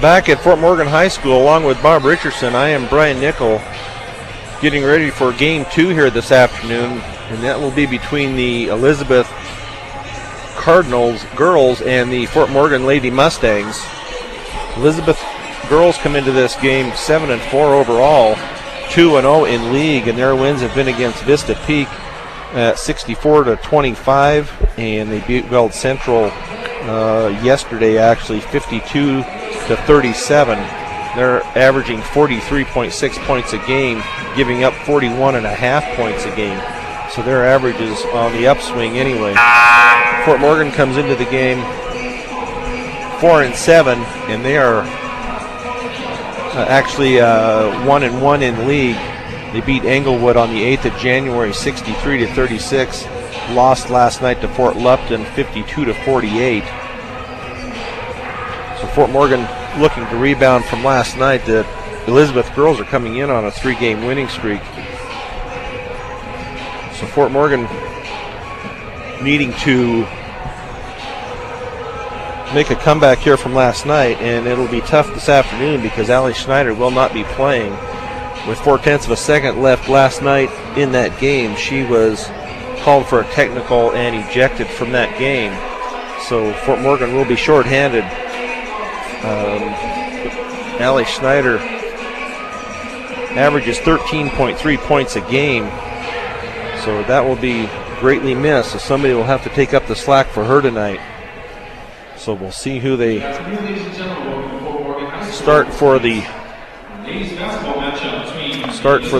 Back at Fort Morgan High School, along with Bob Richardson, I am Brian Nickel, getting ready for Game 2 here this afternoon, and that will be between the Elizabeth Cardinals girls and the Fort Morgan Lady Mustangs. Elizabeth girls come into this game 7-4 overall, 2-0 in league, and their wins have been against Vista Peak at 64-25, and they beat Weld Central yesterday, actually 52-37. They're averaging 43.6 points a game, giving up 41.5 points a game. So their average is on the upswing anyway. Fort Morgan comes into the game 4-7, and they are actually 1-1 in league. They beat Englewood on the 8th of January, 63-36. Lost last night to Fort Lupton, 52-48. So Fort Morgan looking to rebound from last night. The Elizabeth girls are coming in on a 3-game winning streak. So Fort Morgan needing to make a comeback here from last night, and it'll be tough this afternoon because Allie Schneider will not be playing. With 0.4 of a second left last night in that game, she was called for a technical and ejected from that game. So Fort Morgan will be shorthanded. Allie Schneider averages 13.3 points a game, so that will be greatly missed. So somebody will have to take up the slack for her tonight. So we'll see who they start for the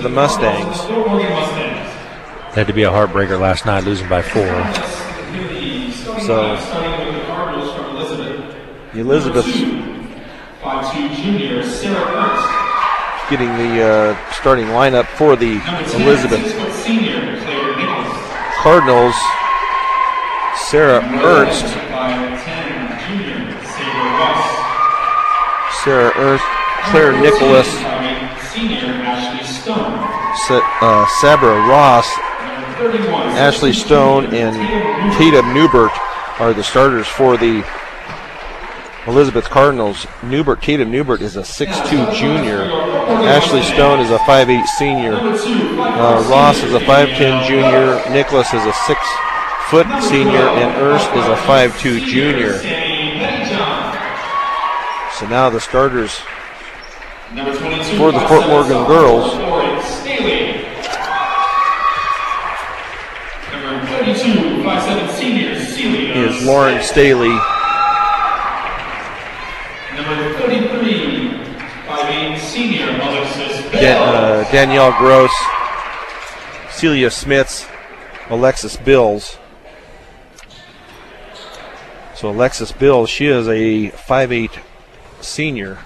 Mustangs. Had to be a heartbreaker last night, losing by 4. So the Elizabeth's getting the starting lineup for the Elizabeth Cardinals. Sarah Ernst, Claire Nicholas, Sabra Ross, Ashley Stone, and Tatum Newbert are the starters for the Elizabeth Cardinals. Tatum Newbert is a 6'2 junior. Ashley Stone is a 5'8 senior. Ross is a 5'10 junior. Nicholas is a 6-foot senior, and Ernst is a 5'2 junior. So now the starters for the Fort Morgan girls is Lauren Staley, number 33, 5'8 senior Alexis Danielle Gross, Celia Smits, Alexis Bills. So Alexis Bills, she is a 5'8 senior.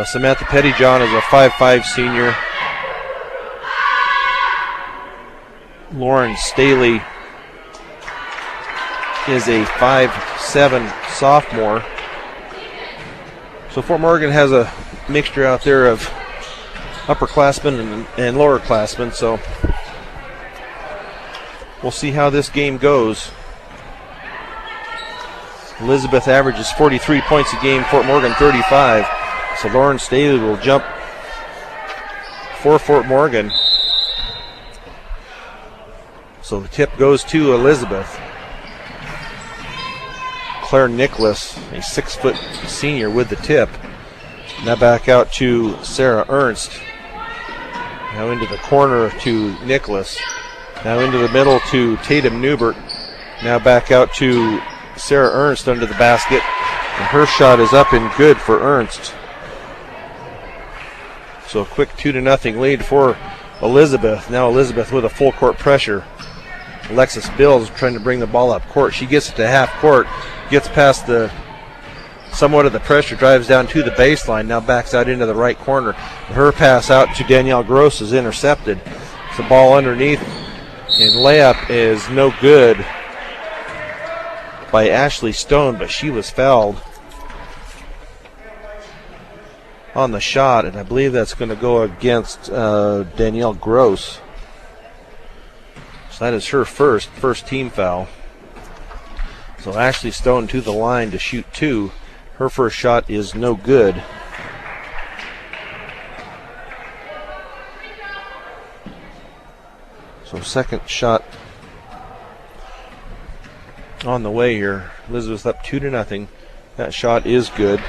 Samantha Pettyjohn is a 5'5 senior. Lauren Staley is a 5'7 sophomore. So Fort Morgan has a mixture out there of upperclassmen and lowerclassmen, so we'll see how this game goes. Elizabeth averages 43 points a game, Fort Morgan 35. So Lauren Staley will jump for Fort Morgan. So the tip goes to Elizabeth. Claire Nicholas, a 6-foot senior, with the tip. Now back out to Sarah Ernst. Now into the corner to Nicholas. Now into the middle to Tatum Newbert. Now back out to Sarah Ernst under the basket. And her shot is up and good for Ernst. So a quick 2-0 lead for Elizabeth. Now Elizabeth with a full court pressure. Alexis Bills trying to bring the ball up court. She gets it to half court, gets past somewhat of the pressure, drives down to the baseline, now backs out into the right corner. Her pass out to Danielle Gross is intercepted. It's the ball underneath, and layup is no good by Ashley Stone, but she was fouled on the shot, and I believe that's going to go against Danielle Gross. So that is her first team foul. So Ashley Stone to the line to shoot 2. Her first shot is no good. So second shot on the way here. Elizabeth's up 2-0. That shot is good.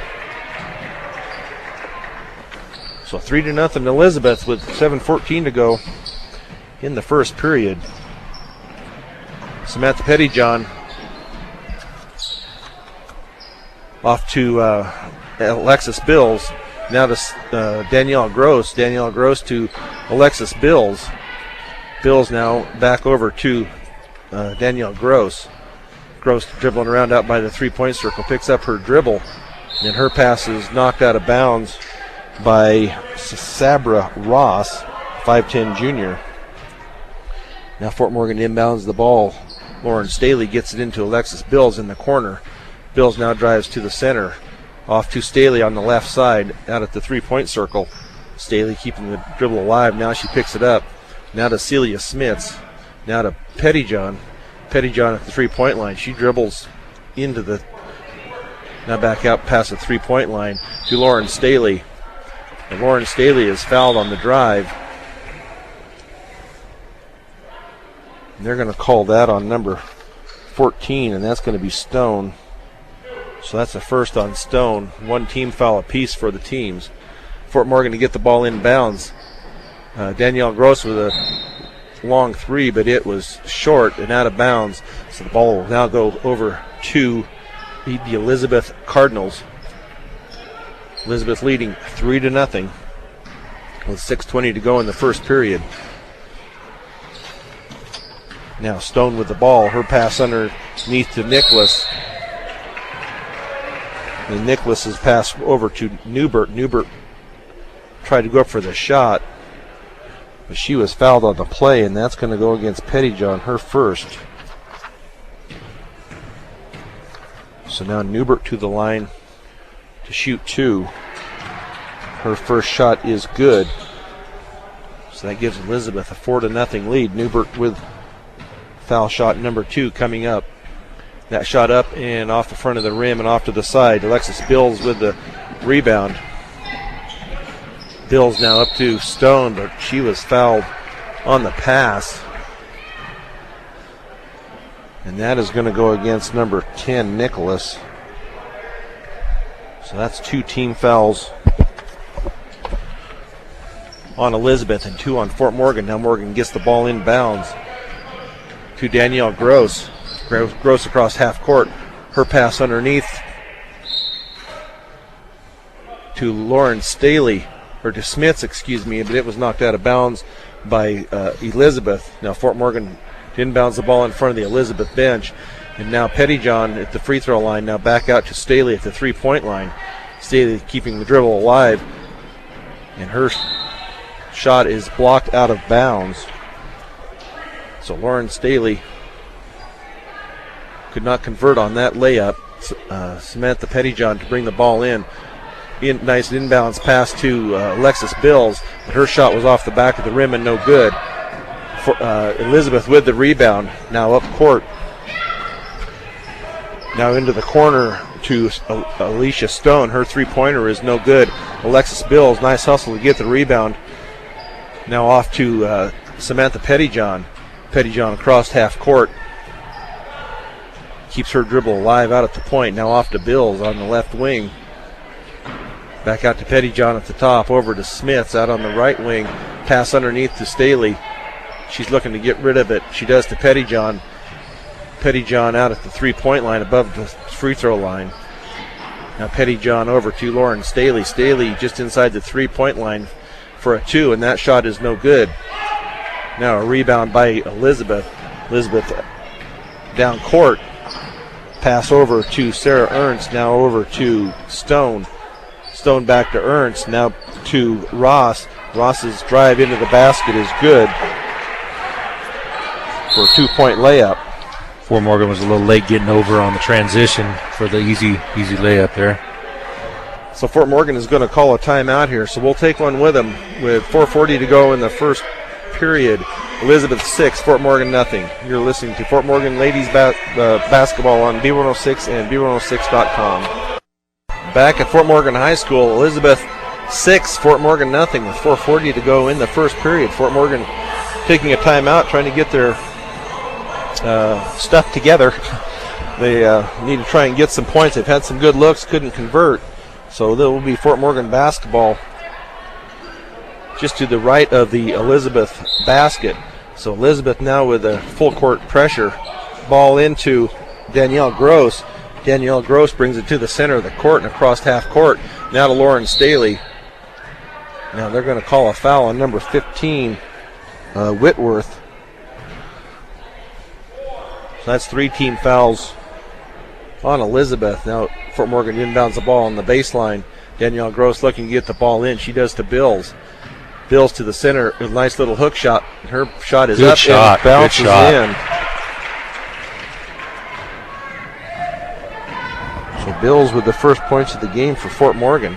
So 3-0 Elizabeth with 7:14 to go in the first period. Samantha Pettyjohn off to Alexis Bills. Now to Danielle Gross. Danielle Gross to Alexis Bills. Bills now back over to Danielle Gross. Gross dribbling around out by the three-point circle. Picks up her dribble. And her pass is knocked out of bounds by Sabra Ross, 5'10 junior. Now Fort Morgan inbounds the ball. Lauren Staley gets it into Alexis Bills in the corner. Bills now drives to the center. Off to Staley on the left side, out at the three-point circle. Staley keeping the dribble alive. Now she picks it up. Now to Celia Smits. Now to Pettyjohn. Pettyjohn at the three-point line. She dribbles into the... Now back out past the three-point line to Lauren Staley. And Lauren Staley is fouled on the drive. And they're going to call that on number 14, and that's going to be Stone. So that's the first on Stone. One team foul apiece for the teams. Fort Morgan to get the ball inbounds. Danielle Gross with a long three, but it was short and out of bounds. So the ball will now go over to the Elizabeth Cardinals. Elizabeth leading 3-0 with 6:20 to go in the first period. Now Stone with the ball. Her pass underneath to Nicholas. And Nicholas's pass over to Newbert. Newbert tried to go up for the shot, but she was fouled on the play, and that's going to go against Pettyjohn, her first. So now Newbert to the line to shoot two. Her first shot is good. So that gives Elizabeth a 4-0 lead. Newbert with foul shot number 2 coming up. That shot up and off the front of the rim and off to the side. Alexis Bills with the rebound. Bills now up to Stone, but she was fouled on the pass. And that is going to go against number 10, Nicholas. So that's 2 team fouls on Elizabeth and 2 on Fort Morgan. Now Morgan gets the ball inbounds to Danielle Gross. Gross across half court. Her pass underneath to Lauren Staley, or to Smits, excuse me, but it was knocked out of bounds by Elizabeth. Now Fort Morgan inbounds the ball in front of the Elizabeth bench. And now Pettyjohn at the free throw line. Now back out to Staley at the three-point line. Staley keeping the dribble alive. And her shot is blocked out of bounds. So Lauren Staley could not convert on that layup. Samantha Pettyjohn to bring the ball in. Nice inbounds pass to Alexis Bills, but her shot was off the back of the rim and no good. Elizabeth with the rebound. Now up court. Now into the corner to Alicia Stone. Her three-pointer is no good. Alexis Bills, nice hustle to get the rebound. Now off to Samantha Pettyjohn. Pettyjohn across half court. Keeps her dribble alive out at the point. Now off to Bills on the left wing. Back out to Pettyjohn at the top. Over to Smits out on the right wing. Pass underneath to Staley. She's looking to get rid of it. She does to Pettyjohn. Pettyjohn out at the three-point line above the free throw line. Now Pettyjohn over to Lauren Staley. Staley just inside the three-point line for a 2, and that shot is no good. Now a rebound by Elizabeth. Elizabeth down court. Pass over to Sarah Ernst. Now over to Stone. Stone back to Ernst. Now to Ross. Ross's drive into the basket is good for a 2-point layup. Fort Morgan was a little late getting over on the transition for the easy layup there. So Fort Morgan is going to call a timeout here. So we'll take one with them with 4:40 to go in the first period. Elizabeth 6, Fort Morgan nothing. You're listening to Fort Morgan ladies basketball on B106 and B106.com. back at Fort Morgan High School. Elizabeth 6, Fort Morgan nothing with 4:40 to go in the first period. Fort Morgan taking a timeout, trying to get their stuff together. They need to try and get some points. They've had some good looks, couldn't convert. So there will be Fort Morgan basketball just to the right of the Elizabeth basket. So Elizabeth now with a full court pressure. Ball into Danielle Gross. Danielle Gross brings it to the center of the court and across half court. Now to Lauren Staley. Now they're going to call a foul on number 15, Whitworth. So that's 3 team fouls on Elizabeth. Now Fort Morgan inbounds the ball on the baseline. Danielle Gross looking to get the ball in. She does to Bills. Bills to the center. A nice little hook shot. Her shot is Good up shot. and bounces Good shot. in. So Bills with the first points of the game for Fort Morgan.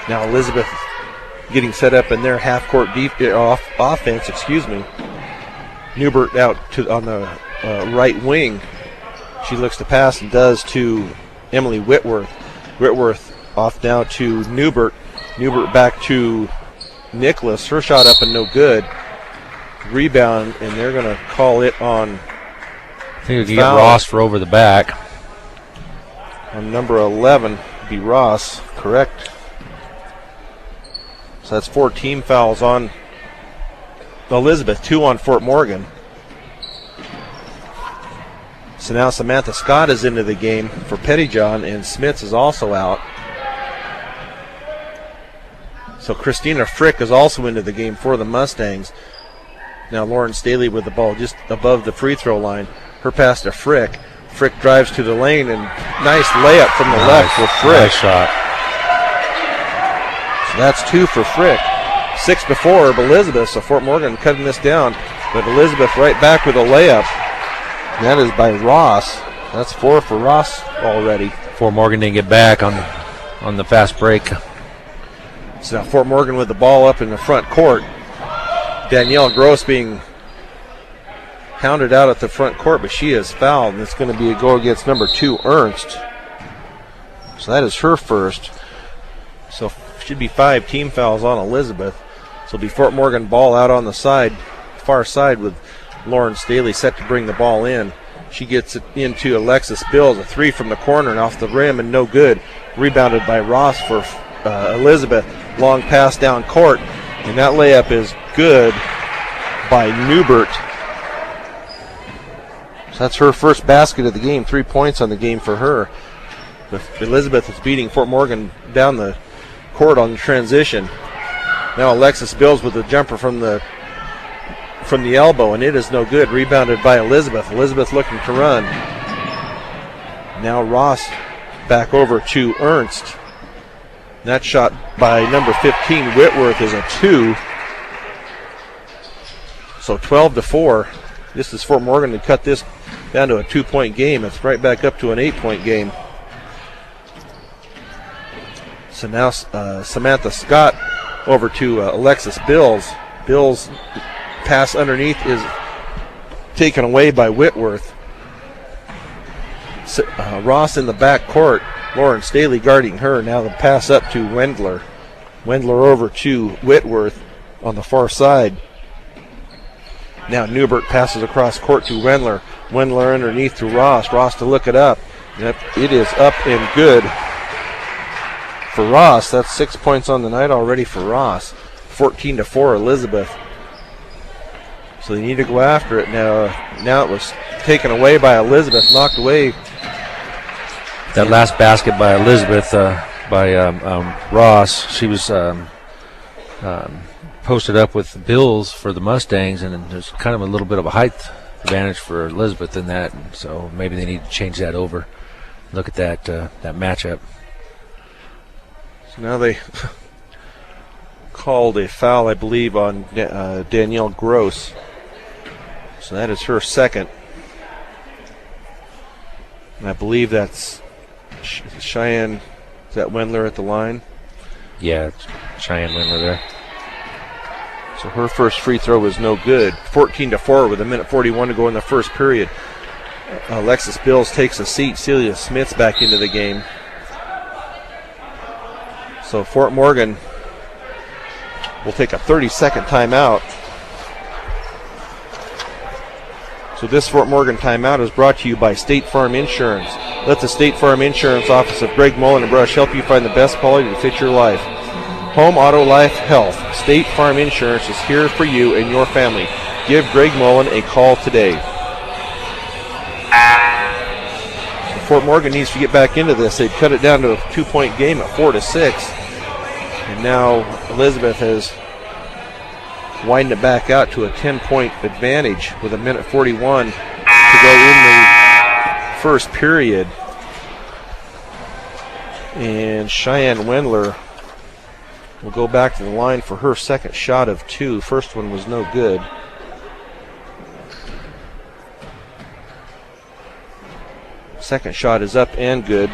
Now Elizabeth getting set up in their half-court offense. Newbert out on the right wing. She looks to pass and does to Emily Whitworth. Whitworth off now to Newbert. Newbert back to Nicholas. Her shot up and no good. Rebound, and they're going to call it on. I think we can get Ross for over the back. On number 11, be Ross, correct. So that's 4 team fouls on Elizabeth, 2 on Fort Morgan. So now Samantha Scott is into the game for Pettyjohn, and Smits is also out. So Christina Frick is also into the game for the Mustangs. Now Lauren Staley with the ball just above the free throw line. Her pass to Frick. Frick drives to the lane, and nice layup from the left for Frick. Nice shot. So that's 2 for Frick. 6 before Elizabeth, so Fort Morgan cutting this down. But Elizabeth right back with a layup. That is by Ross. That's 4 for Ross already. Fort Morgan didn't get back on the fast break. So now Fort Morgan with the ball up in the front court. Danielle Gross being hounded out at the front court, but she is fouled, and it's going to be a go against number 2, Ernst. So that is her first. So should be 5 team fouls on Elizabeth. So it'll be Fort Morgan ball out on the side, far side, with Lauren Staley set to bring the ball in. She gets it into Alexis Bills, a 3 from the corner and off the rim and no good. Rebounded by Ross for Elizabeth. Long pass down court, and that layup is good by Newbert. So that's her first basket of the game, 3 points on the game for her. But Elizabeth is beating Fort Morgan down the court on the transition. Now Alexis Bills with the jumper from the elbow, and it is no good. Rebounded by Elizabeth. Elizabeth looking to run. Now Ross back over to Ernst. That shot by number 15, Whitworth, is a 2. So 12-4. This is Fort Morgan to cut this down to a 2-point game. It's right back up to an 8-point game. So now Samantha Scott over to Alexis Bills. Bills' pass underneath is taken away by Whitworth. Ross in the back court. Lauren Staley guarding her. Now the pass up to Wendler. Wendler over to Whitworth on the far side. Now Newbert passes across court to Wendler. Wendler underneath to Ross. Ross to look it up. Yep, it is up and good for Ross. That's 6 points on the night already for Ross. 14-4 Elizabeth. So they need to go after it now. Now it was taken away by Elizabeth, knocked away. That last basket by Elizabeth, by Ross, she was posted up with Bills for the Mustangs, and there's kind of a little bit of a height advantage for Elizabeth in that, and so maybe they need to change that over. Look at that matchup. So now they called a foul, I believe, on Danielle Gross. So that is her second. And I believe that's Cheyenne. Is that Wendler at the line? Yeah, it's Cheyenne Wendler there. So her first free throw was no good. 14-4 with 1:41 to go in the first period. Alexis Bills takes a seat. Celia Smith's back into the game. So Fort Morgan will take a 30-second timeout. So this Fort Morgan timeout is brought to you by State Farm Insurance. Let the State Farm Insurance office of Greg Mullen and Brush help you find the best policy to fit your life. Home, auto, life, health. State Farm Insurance is here for you and your family. Give Greg Mullen a call today. Fort Morgan needs to get back into this. They've cut it down to a 2-point game at 4-6. And now Elizabeth has widened it back out to a 10-point advantage with 1:41 to go in the first period. And Cheyenne Wendler will go back to the line for her second shot of 2. First one was no good. Second shot is up and good.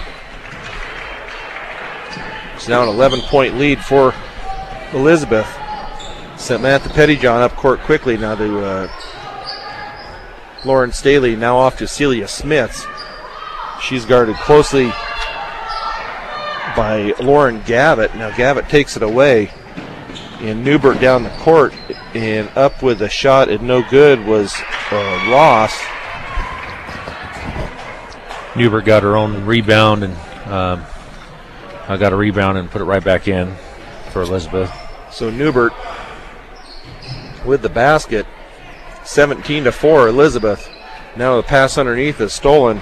It's now an 11-point lead for Elizabeth. Samantha Pettyjohn up court quickly now to Lauren Staley, now off to Celia Smith. She's guarded closely by Lauren Gavitt. Now Gavitt takes it away. And Newbert down the court, and up with a shot and no good was Ross. Newbert got her own rebound, and I got a rebound and put it right back in for Elizabeth. So Newbert with the basket, 17-4 Elizabeth. Now the pass underneath is stolen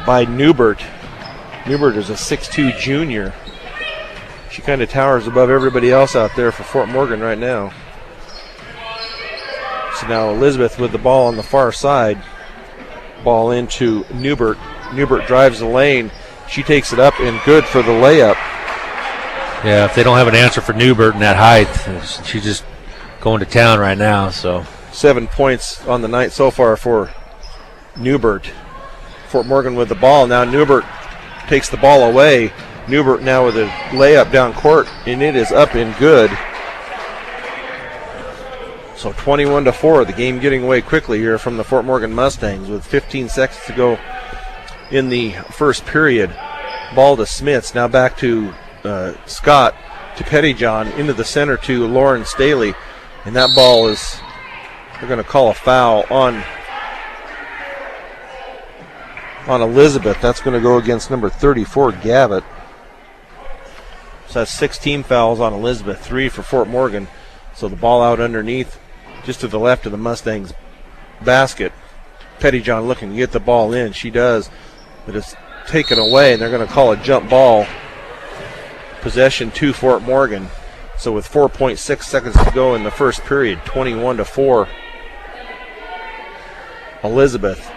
by Newbert. Newbert is a 6'2 junior. She kind of towers above everybody else out there for Fort Morgan right now. So now Elizabeth with the ball on the far side. Ball into Newbert. Newbert drives the lane. She takes it up and good for the layup. Yeah, if they don't have an answer for Newbert in that height, she's just going to town right now. So 7 points on the night so far for Newbert. Fort Morgan with the ball. Now Newbert takes the ball away. Newbert now with a layup down court, and it is up and good. So 21-4, the game getting away quickly here from the Fort Morgan Mustangs with 15 seconds to go in the first period. Ball to Smiths, now back to Scott, to Pettyjohn, into the center to Lauren Staley, and that ball is, they're going to call a foul on Elizabeth. That's going to go against number 34, Gavitt. So that's 6 team fouls on Elizabeth, 3 for Fort Morgan. So the ball out underneath, just to the left of the Mustangs basket. Pettyjohn looking to get the ball in. She does, but it's taken away, and they're going to call a jump ball. Possession to Fort Morgan. So with 4.6 seconds to go in the first period, 21-4. Elizabeth.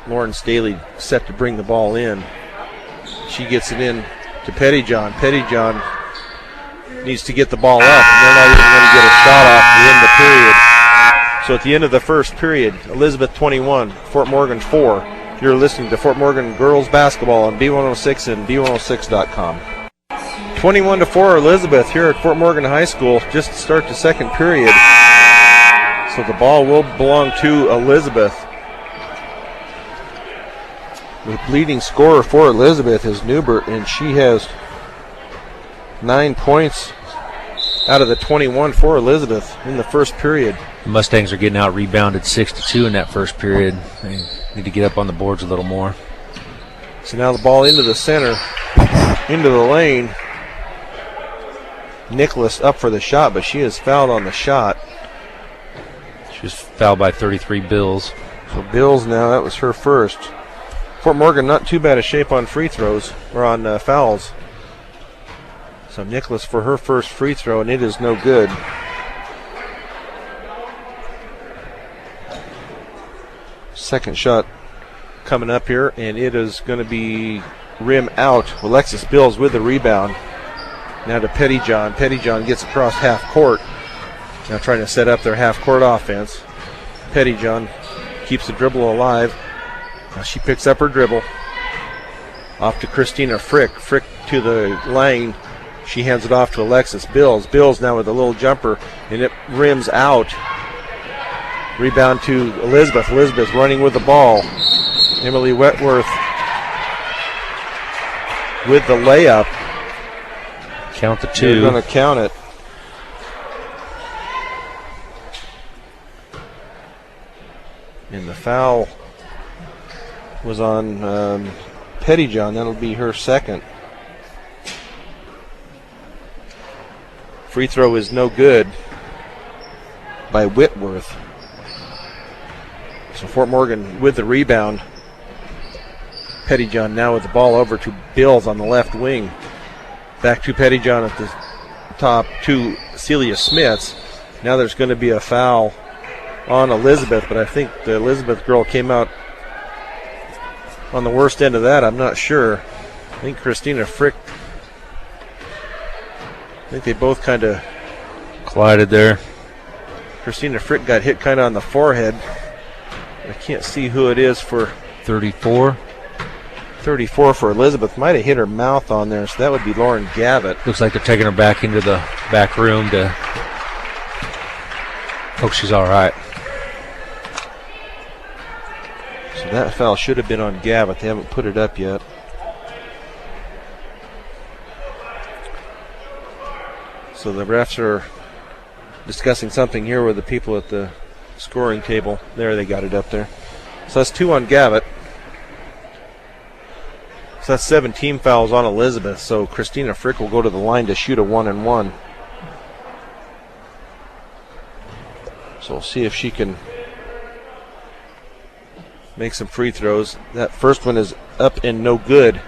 Lauren Staley set to bring the ball in. She gets it in to Pettyjohn. Pettyjohn needs to get the ball up, and they're not even going to get a shot off to end the period. So at the end of the first period, Elizabeth 21, Fort Morgan 4. You're listening to Fort Morgan girls basketball on B106 and B106.com. 21-4 Elizabeth here at Fort Morgan High School just to start the second period. So the ball will belong to Elizabeth. The leading scorer for Elizabeth is Newbert, and she has 9 points out of the 21 for Elizabeth in the first period. The Mustangs are getting out rebounded 6-2 in that first period. They need to get up on the boards a little more. So now the ball into the center, into the lane. Nicholas up for the shot, but she is fouled on the shot. She was fouled by 33 Bills. So Bills now, that was her first. Fort Morgan not too bad a shape on free throws, or on fouls. So Nicholas for her first free throw, and it is no good. Second shot coming up here, and it is going to be rim out. Alexis Bills with the rebound. Now to Pettyjohn. Pettyjohn gets across half court. Now trying to set up their half court offense. Pettyjohn keeps the dribble alive. Now she picks up her dribble. Off to Christina Frick. Frick to the lane. She hands it off to Alexis Bills. Bills now with a little jumper, and it rims out. Rebound to Elizabeth. Elizabeth running with the ball. Emily Wentworth with the layup. Count the They're two. going to count it. And the foul was on Pettyjohn. That'll be her second. Free throw is no good by Whitworth. So Fort Morgan with the rebound. Pettyjohn now with the ball over to Bills on the left wing. Back to Pettyjohn at the top to Celia Smits. Now there's going to be a foul on Elizabeth, but I think the Elizabeth girl came out on the worst end of that. I'm not sure. I think Christina Frick, I think they both kind of Collided there. Christina Frick got hit kind of on the forehead. I can't see who it is for 34. 34 for Elizabeth. Might have hit her mouth on there, so that would be Lauren Gavitt. Looks like they're taking her back into the back room to hope she's all right. So that foul should have been on Gavitt. They haven't put it up yet. So the refs are discussing something here with the people at the scoring table. There, they got it up there. So that's 2 on Gavitt. So that's 17 fouls on Elizabeth. So Christina Frick will go to the line to shoot a 1-and-1. So we'll see if she can make some free throws. That first one is up and no good.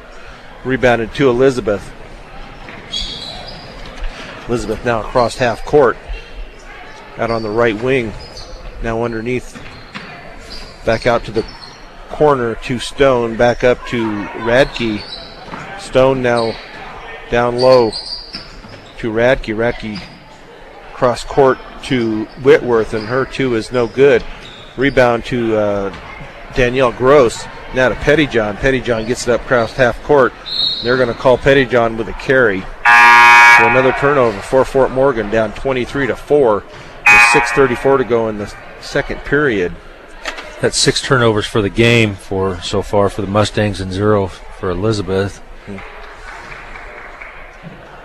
Rebounded to Elizabeth. Elizabeth now across half court. Out on the right wing. Now underneath. Back out to the corner to Stone. Back up to Radke. Stone now down low to Radke. Radke cross court to Whitworth, and her two is no good. Rebound to Danielle Gross. Now to Pettyjohn. Pettyjohn gets it up across half court. They're going to call Pettyjohn with a carry. So another turnover for Fort Morgan, down 23-4 with 6:34 to go in the second period. That's 6 turnovers for the game so far for the Mustangs and 0 for Elizabeth.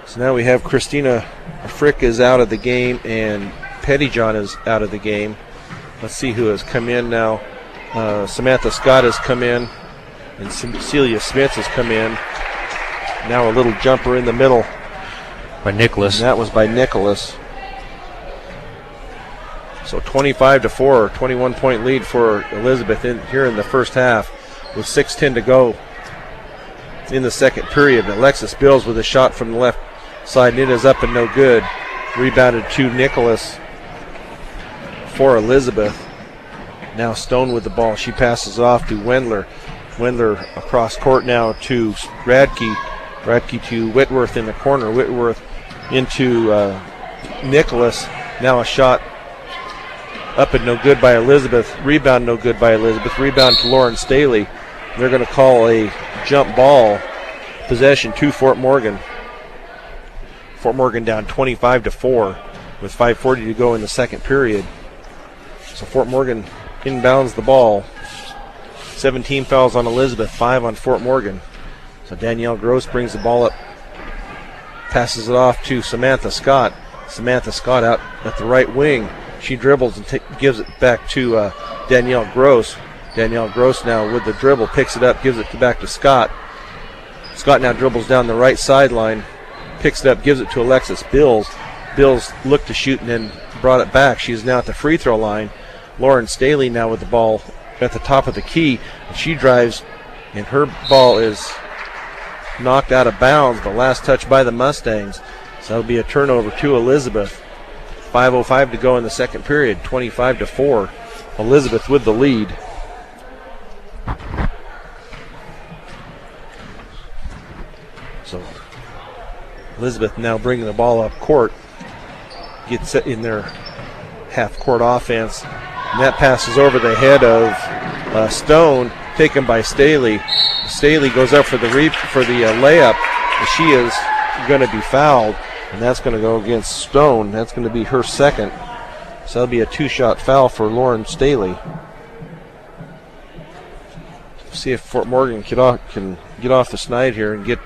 So now we have Christina Frick is out of the game and Pettyjohn is out of the game. Let's see who has come in now. Samantha Scott has come in and Celia Smith has come in. Now a little jumper in the middle. By Nicholas. And that was by Nicholas. So 25-4, 21-point lead for Elizabeth here in the first half with 6:10 to go in the second period. Alexis Bills with a shot from the left side, and it is up and no good. Rebounded to Nicholas for Elizabeth. Now Stone with the ball. She passes off to Wendler. Wendler across court now to Radke. Radke to Whitworth in the corner. Whitworth into Nicholas. Now a shot up and no good by Elizabeth. Rebound no good by Elizabeth. Rebound to Lauren Staley. They're going to call a jump ball possession to Fort Morgan. Fort Morgan down 25-4 with 5:40 to go in the second period. So Fort Morgan inbounds the ball. 17 fouls on Elizabeth, 5 on Fort Morgan. So Danielle Gross brings the ball up, passes it off to Samantha Scott. Samantha Scott out at the right wing. She dribbles and gives it back to Danielle Gross. Danielle Gross now with the dribble, picks it up, gives it back to Scott. Scott now dribbles down the right sideline, picks it up, gives it to Alexis Bills. Bills looked to shoot and then brought it back. She is now at the free throw line. Lauren Staley now with the ball at the top of the key. She drives, and her ball is knocked out of bounds, but last touch by the Mustangs. So that'll be a turnover to Elizabeth. 5:05 to go in the second period, 25-4. Elizabeth with the lead. So Elizabeth now bringing the ball up court. Gets it in their half-court offense. And that passes over the head of Stone, taken by Staley. Staley goes up for the layup. She is going to be fouled, and that's going to go against Stone. That's going to be her second. So that'll be a 2-shot foul for Lauren Staley. See if Fort Morgan can get off the snide here and get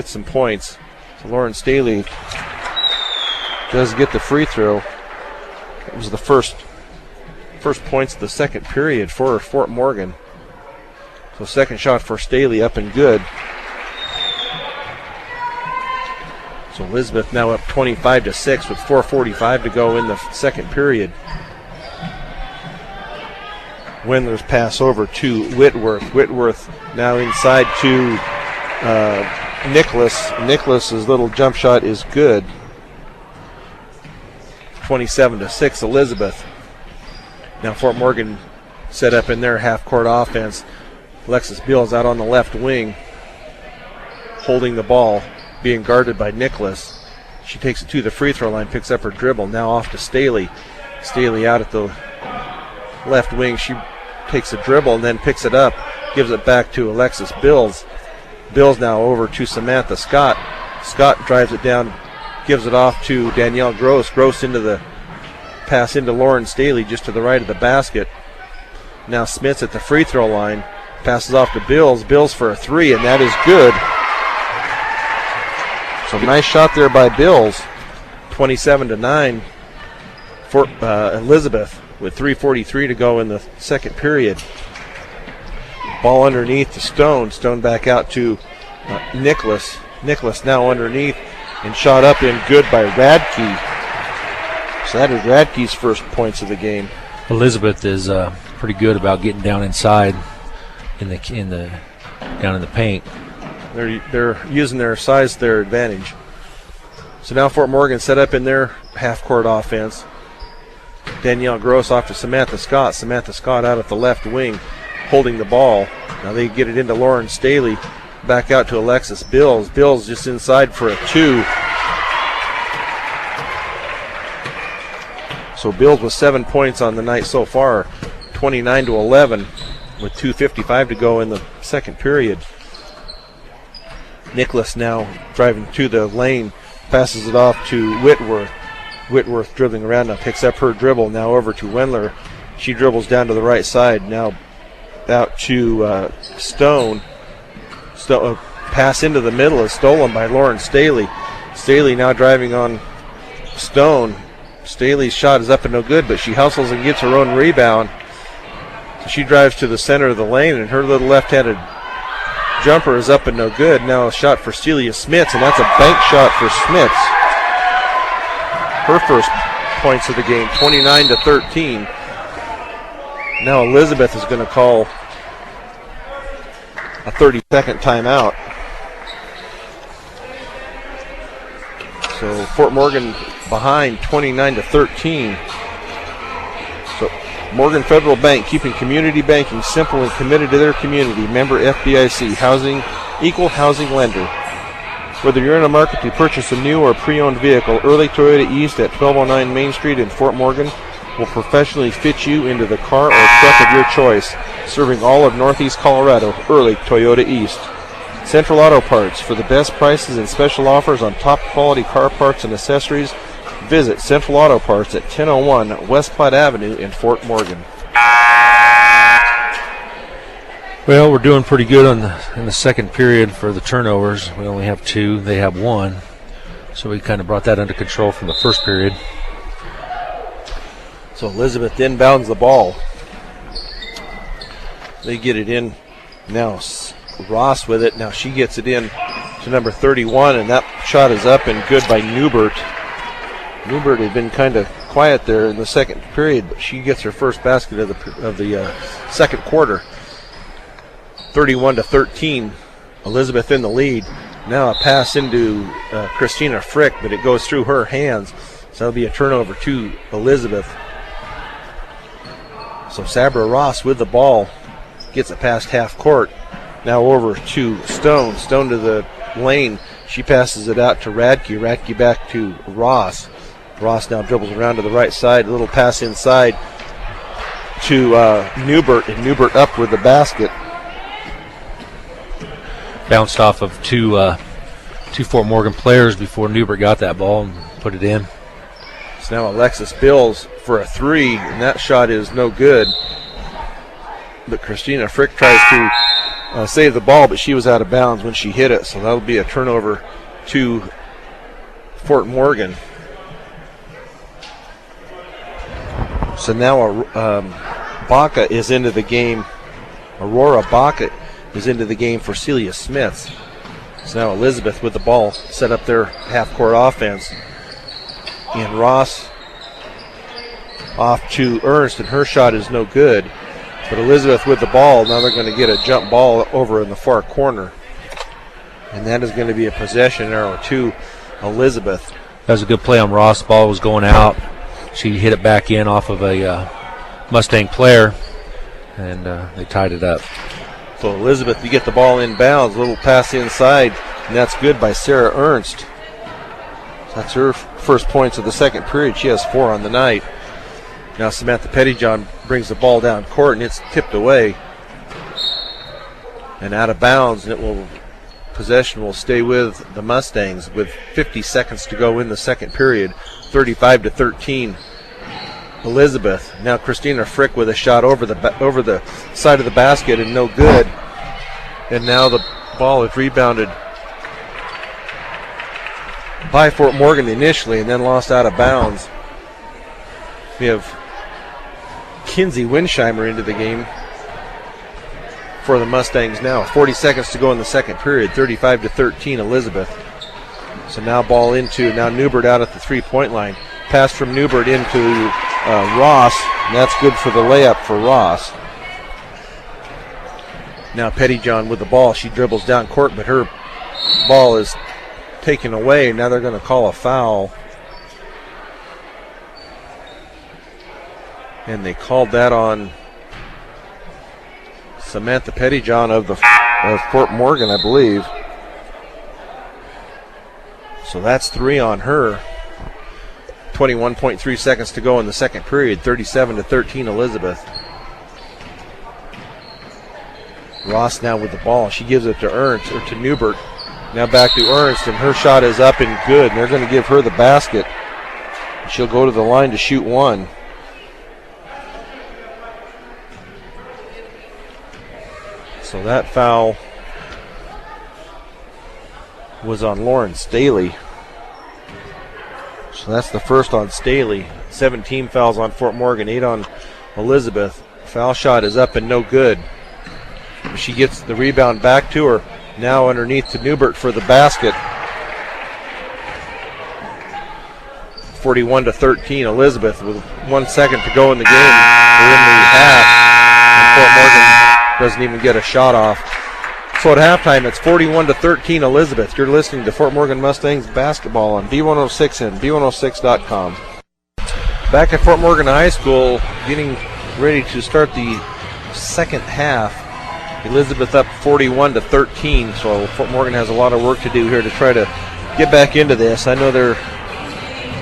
some points. So Lauren Staley does get the free throw. It was the first points of the second period for Fort Morgan. So second shot for Staley up and good. So Elizabeth now up 25-6 with 4:45 to go in the second period. Wendler's pass over to Whitworth. Whitworth now inside to Nicholas. Nicholas's little jump shot is good. 27-6 Elizabeth. Now Fort Morgan set up in their half-court offense. Alexis Beals out on the left wing, holding the ball, being guarded by Nicholas. She takes it to the free throw line, picks up her dribble. Now off to Staley. Staley out at the left wing. She takes a dribble and then picks it up, gives it back to Alexis Bills. Bills now over to Samantha Scott. Scott drives it down, gives it off to Danielle Gross. Gross into the pass into Lauren Staley just to the right of the basket. Now Smith's at the free throw line. Passes off to Bills. Bills for a three, and that is good. So nice shot there by Bills. 27-9 for Elizabeth with 3:43 to go in the second period. Ball underneath to Stone. Stone back out to Nicholas. Nicholas now underneath and shot up in good by Radke. So that is Radke's first points of the game. Elizabeth is pretty good about getting down inside in the down in the paint. They're using their size to their advantage. So now Fort Morgan set up in their half-court offense. Danielle Gross off to Samantha Scott. Samantha Scott out at the left wing, holding the ball. Now they get it into Lauren Staley. Back out to Alexis Bills. Bills just inside for a two. So Bills with 7 points on the night so far, 29-11, with 2:55 to go in the second period. Nicholas now driving to the lane, passes it off to Whitworth. Whitworth dribbling around now, picks up her dribble, now over to Wendler. She dribbles down to the right side, now out to Stone. Pass into the middle is stolen by Lauren Staley. Staley now driving on Stone. Staley's shot is up and no good, but she hustles and gets her own rebound. So she drives to the center of the lane, and her little left-handed jumper is up and no good. Now a shot for Celia Smits, and that's a bank shot for Smits. Her first points of the game, 29-13. Now Elizabeth is going to call a 30-second timeout. So Fort Morgan behind 29-13. So Morgan Federal Bank, keeping community banking simple and committed to their community. Member FDIC, equal housing lender. Whether you're in a market to purchase a new or pre-owned vehicle, Early Toyota East at 1209 Main Street in Fort Morgan will professionally fit you into the car or truck of your choice. Serving all of Northeast Colorado, Early Toyota East. Central Auto Parts, for the best prices and special offers on top quality car parts and accessories. Visit Central Auto Parts at 1001 West Platte Avenue in Fort Morgan. Well, we're doing pretty good in the second period for the turnovers. We only have 2. They have 1. So we kind of brought that under control from the first period. So Elizabeth inbounds the ball. They get it in now. Ross with it. Now she gets it in to number 31, and that shot is up and good by Newbert. Newbert had been kind of quiet there in the second period, but she gets her first basket of the second quarter. 31-13. Elizabeth in the lead. Now a pass into Christina Frick, but it goes through her hands. So that'll be a turnover to Elizabeth. So Sabra Ross with the ball. Gets it past half court. Now over to Stone. Stone to the lane. She passes it out to Radke. Radke back to Ross. Ross now dribbles around to the right side. A little pass inside to Newbert. And Newbert up with the basket. Bounced off of two Fort Morgan players before Newbert got that ball and put it in. So now Alexis Bills for a three, and that shot is no good. But Christina Frick tries to save the ball, but she was out of bounds when she hit it, so that'll be a turnover to Fort Morgan. So now Baca is into the game. Aurora Baca is into the game for Celia Smiths. So now Elizabeth with the ball set up their half-court offense. And Ross off to Ernst, and her shot is no good. But Elizabeth with the ball, now they're going to get a jump ball over in the far corner. And that is going to be a possession arrow to Elizabeth. That was a good play on Ross. The ball was going out. She hit it back in off of a Mustang player, and they tied it up. So Elizabeth, you get the ball inbounds, a little pass inside, and that's good by Sarah Ernst. That's her first points of the second period. She has 4 on the night. Now Samantha Pettyjohn brings the ball down court, and it's tipped away and out of bounds, and possession will stay with the Mustangs with 50 seconds to go in the second period. 35-13. Elizabeth. Now Christina Frick with a shot over the side of the basket, and no good. And now the ball is rebounded by Fort Morgan initially, and then lost out of bounds. We have Kinsey Winsheimer into the game for the Mustangs now. 40 seconds to go in the second period. 35-13 Elizabeth. So now ball into, now Newbert out at the three-point line. Pass from Newbert into Ross, and that's good for the layup for Ross. Now Pettyjohn with the ball. She dribbles down court, but her ball is taken away. Now they're going to call a foul. And they called that on Samantha Pettyjohn of Fort Morgan, I believe. So that's 3 on her. 21.3 seconds to go in the second period. 37-13 Elizabeth. Ross now with the ball. She gives it to Ernst, or to Newbert. Now back to Ernst, and her shot is up and good. And they're going to give her the basket. She'll go to the line to shoot one. So that foul was on Lauren Staley. So that's the first on Staley. 17 fouls on Fort Morgan, 8 on Elizabeth. Foul shot is up and no good. She gets the rebound back to her. Now underneath to Newbert for the basket. 41-13 Elizabeth with 1 second to go in the game. We're in the half, and Fort Morgan doesn't even get a shot off. So at halftime, it's 41-13 Elizabeth. You're listening to Fort Morgan Mustangs basketball on B106 and B106.com. Back at Fort Morgan High School, getting ready to start the second half. Elizabeth up 41-13, so Fort Morgan has a lot of work to do here to try to get back into this. I know they're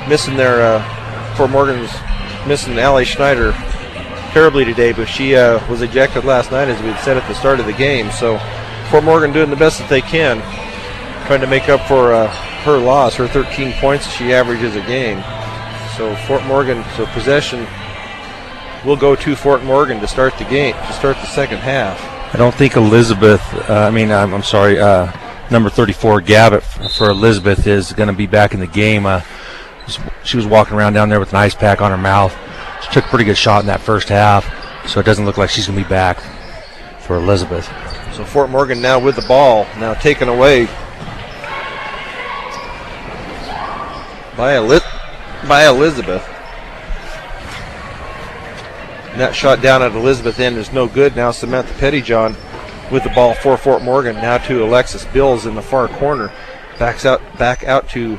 missing Fort Morgan's missing Allie Schneider terribly today, but she was ejected last night, as we had said at the start of the game. So Fort Morgan doing the best that they can, trying to make up for her loss, her 13 points she averages a game. So Fort Morgan, so possession will go to Fort Morgan to start the game, to start the second half. I don't think Elizabeth, number 34, Gavitt for Elizabeth is going to be back in the game. She was walking around down there with an ice pack on her mouth. She took a pretty good shot in that first half, so it doesn't look like she's going to be back for Elizabeth. So Fort Morgan now with the ball, now taken away by Elizabeth. And that shot down at Elizabeth end is no good. Now Samantha Pettyjohn with the ball for Fort Morgan. Now to Alexis Bills in the far corner. Back out to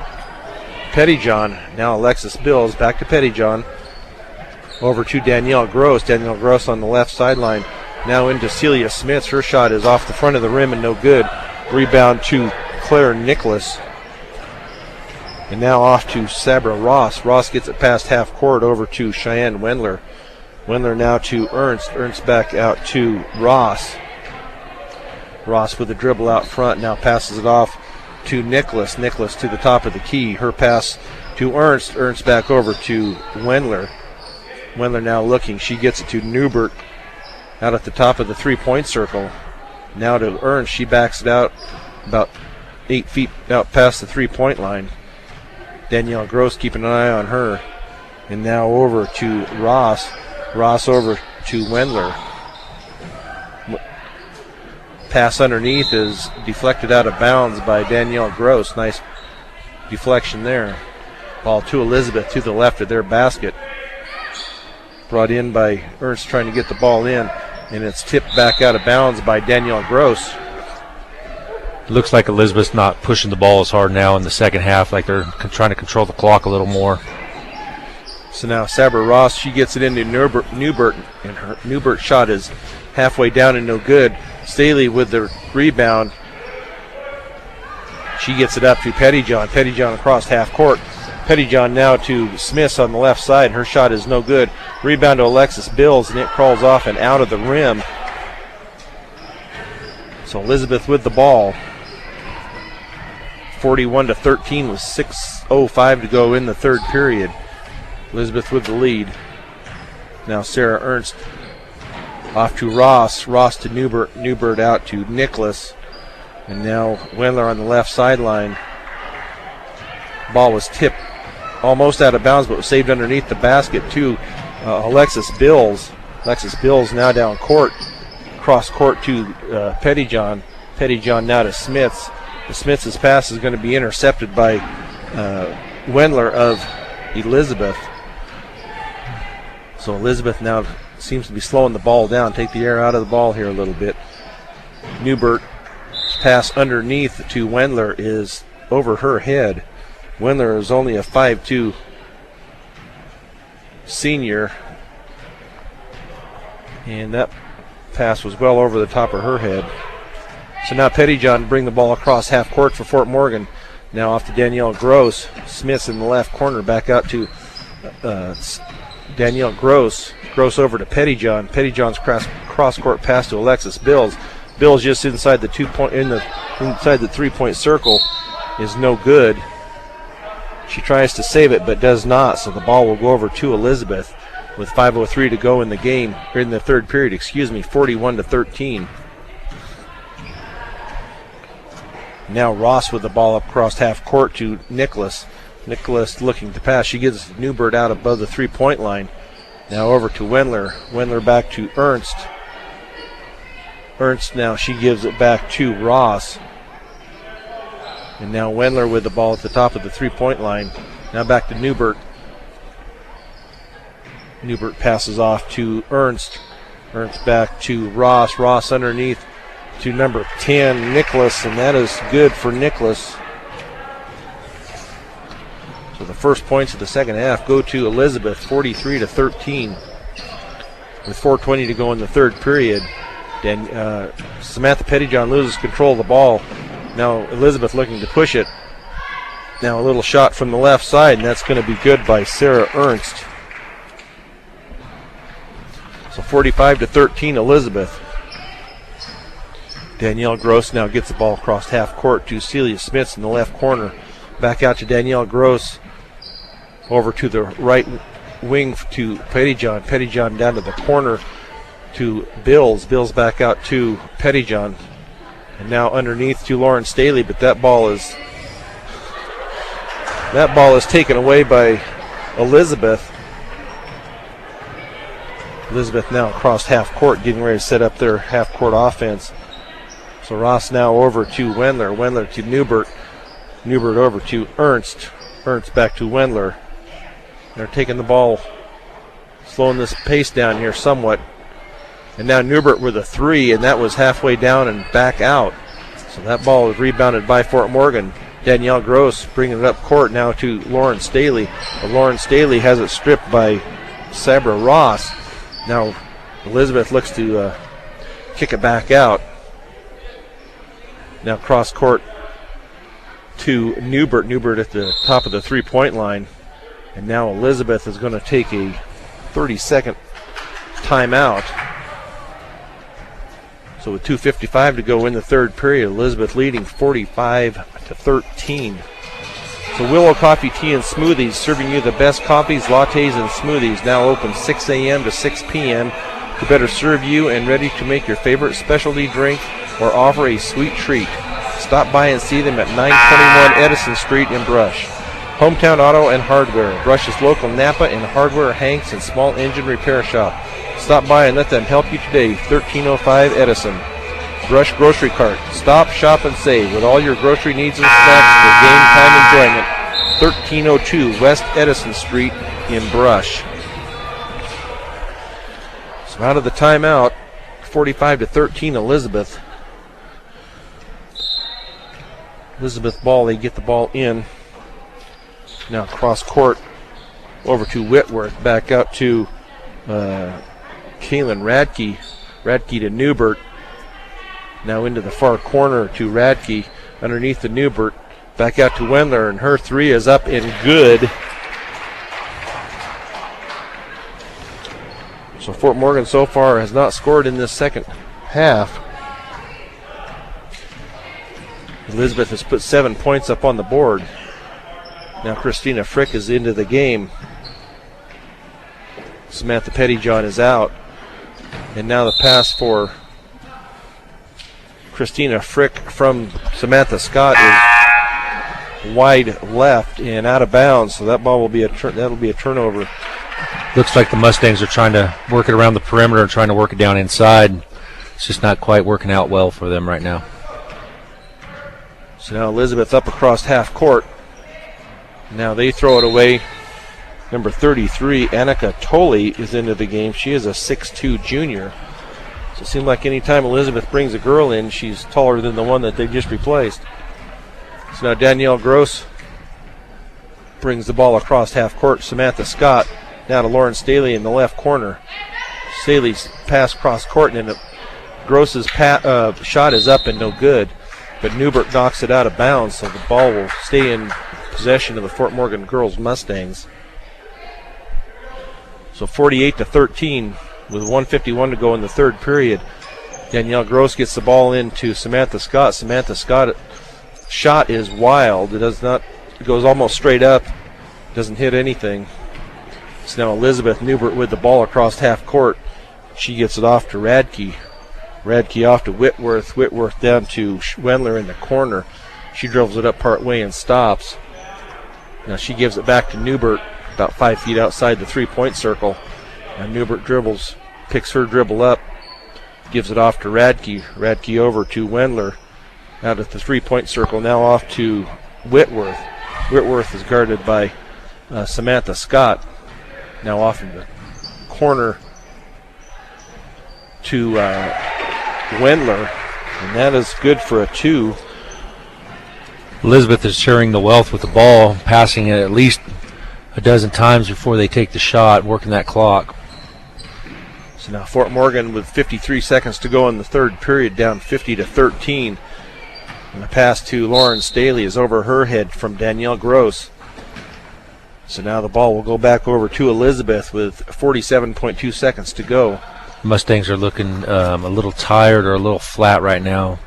Pettyjohn. Now Alexis Bills back to Pettyjohn. Over to Danielle Gross. Danielle Gross on the left sideline. Now into Celia Smith. Her shot is off the front of the rim and no good. Rebound to Claire Nicholas. And now off to Sabra Ross. Ross gets it past half court over to Cheyenne Wendler. Wendler now to Ernst. Ernst back out to Ross. Ross with the dribble out front. Now passes it off to Nicholas. Nicholas to the top of the key. Her pass to Ernst. Ernst back over to Wendler. Wendler now looking. She gets it to Newbert out at the top of the 3-point circle. Now to Ernst. She backs it out about 8 feet out past the 3-point line. Danielle Gross keeping an eye on her. And now over to Ross. Ross over to Wendler. Pass underneath is deflected out of bounds by Danielle Gross. Nice deflection there. Ball to Elizabeth to the left of their basket. Brought in by Ernst trying to get the ball in, and it's tipped back out of bounds by Danielle Gross. Looks like Elizabeth's not pushing the ball as hard now in the second half, like they're trying to control the clock a little more. So now Sabra Ross, she gets it into Newbert, and her Newbert shot is halfway down and no good. Staley with the rebound. She gets it up to Pettyjohn. Pettyjohn across half court. Pettyjohn now to Smith on the left side. Her shot is no good. Rebound to Alexis Bills, and it crawls off and out of the rim. So Elizabeth with the ball. 41-13 with 6:05 to go in the third period. Elizabeth with the lead. Now Sarah Ernst off to Ross. Ross to Newbert. Newbert out to Nicholas. And now Wendler on the left sideline. Ball was tipped almost out of bounds, but was saved underneath the basket to Alexis Bills. Alexis Bills now down court. Cross court to Pettyjohn. Pettyjohn now to Smiths. Smiths' pass is going to be intercepted by Wendler of Elizabeth. So Elizabeth now seems to be slowing the ball down, take the air out of the ball here a little bit. Newbert's pass underneath to Wendler is over her head. Wendler is only a 5'2" senior, and that pass was well over the top of her head. So now Pettyjohn bring the ball across half court for Fort Morgan. Now off to Danielle Gross. Smith's in the left corner, back out to Danielle Gross. Gross over to Pettyjohn. Pettyjohn's cross court pass to Alexis Bills. Bills just inside the inside the 3-point circle is no good. She tries to save it but does not, so the ball will go over to Elizabeth with 5:03 to go in the game, or in the third period, 41-13. Now Ross with the ball up across half court to Nicholas. Nicholas looking to pass. She gives Newbert out above the 3-point line. Now over to Wendler. Wendler back to Ernst. Ernst now, she gives it back to Ross. And now Wendler with the ball at the top of the 3-point line. Now back to Newbert. Newbert passes off to Ernst. Ernst back to Ross. Ross underneath to number 10, Nicholas, and that is good for Nicholas. So the first points of the second half go to Elizabeth, 43-13. With 4:20 to go in the third period. Then Samantha Pettyjohn loses control of the ball. Now Elizabeth looking to push it. Now a little shot from the left side, and that's going to be good by Sarah Ernst. So 45-13 Elizabeth. Danielle Gross now gets the ball across half court to Celia Smith in the left corner. Back out to Danielle Gross. Over to the right wing to Pettyjohn. Pettyjohn down to the corner to Bills. Bills back out to Pettyjohn. And now underneath to Lauren Staley, but that ball is taken away by Elizabeth. Elizabeth now across half court, getting ready to set up their half court offense. So Ross now over to Wendler. Wendler to Newbert. Newbert over to Ernst. Ernst back to Wendler. They're taking the ball, slowing this pace down here somewhat. And now Newbert with a 3, and that was halfway down and back out. So that ball is rebounded by Fort Morgan. Danielle Gross bringing it up court now to Lauren Staley. But Lauren Staley has it stripped by Sabra Ross. Now Elizabeth looks to kick it back out. Now cross court to Newbert. Newbert at the top of the 3-point line. And now Elizabeth is going to take a 30-second timeout. So with 2:55 to go in the third period, Elizabeth leading 45-13. So Willow Coffee, Tea, and Smoothies, serving you the best coffees, lattes, and smoothies. Now open 6 a.m. to 6 p.m. to better serve you and ready to make your favorite specialty drink or offer a sweet treat. Stop by and see them at 921 Edison Street in Brush. Hometown Auto and Hardware, Brush's local Napa and Hardware Hanks and small engine repair shop. Stop by and let them help you today. 1305 Edison. Brush Grocery Cart. Stop, shop, and save with all your grocery needs and snacks for game time enjoyment. 1302 West Edison Street in Brush. So out of the timeout, 45-13 Elizabeth. Elizabeth ball, they get the ball in. Now cross court over to Whitworth. Back out to Kaylin Radke. Radke to Newbert. Now into the far corner to Radke. Underneath the Newbert. Back out to Wendler, and her three is up and good. So Fort Morgan so far has not scored in this second half. Elizabeth has put 7 points up on the board. Now Christina Frick is into the game. Samantha Pettyjohn is out. And now the pass for Christina Frick from Samantha Scott is wide left and out of bounds. So that ball will be that'll be a turnover. Looks like the Mustangs are trying to work it around the perimeter and trying to work it down inside. It's just not quite working out well for them right now. So now Elizabeth up across half court. Now they throw it away. Number 33, Annika Tolley, is into the game. She is a 6'2 junior. So it seems like any time Elizabeth brings a girl in, she's taller than the one that they just replaced. So now Danielle Gross brings the ball across half court. Samantha Scott now to Lauren Staley in the left corner. Staley's pass cross court, and Gross's shot is up and no good. But Newbert knocks it out of bounds, so the ball will stay in possession of the Fort Morgan girls Mustangs. So 48-13 with 1:51 to go in the third period. Danielle Gross gets the ball into Samantha Scott. Samantha Scott shot is wild. It goes almost straight up. Doesn't hit anything. So now Elizabeth Newbert with the ball across half court. She gets it off to Radke. Radke off to Whitworth. Whitworth down to Wendler in the corner. She dribbles it up part way and stops. Now she gives it back to Newbert about 5 feet outside the three-point circle. And Newbert picks her dribble up, gives it off to Radke. Radke over to Wendler. Out at the three-point circle, now off to Whitworth. Whitworth is guarded by Samantha Scott. Now off in the corner to Wendler, and that is good for a two. Elizabeth is sharing the wealth with the ball, passing it at least a dozen times before they take the shot, working that clock. So now Fort Morgan with 53 seconds to go in the third period, down 50-13. And the pass to Lauren Staley is over her head from Danielle Gross. So now the ball will go back over to Elizabeth with 47.2 seconds to go. Mustangs are looking a little tired or a little flat right now.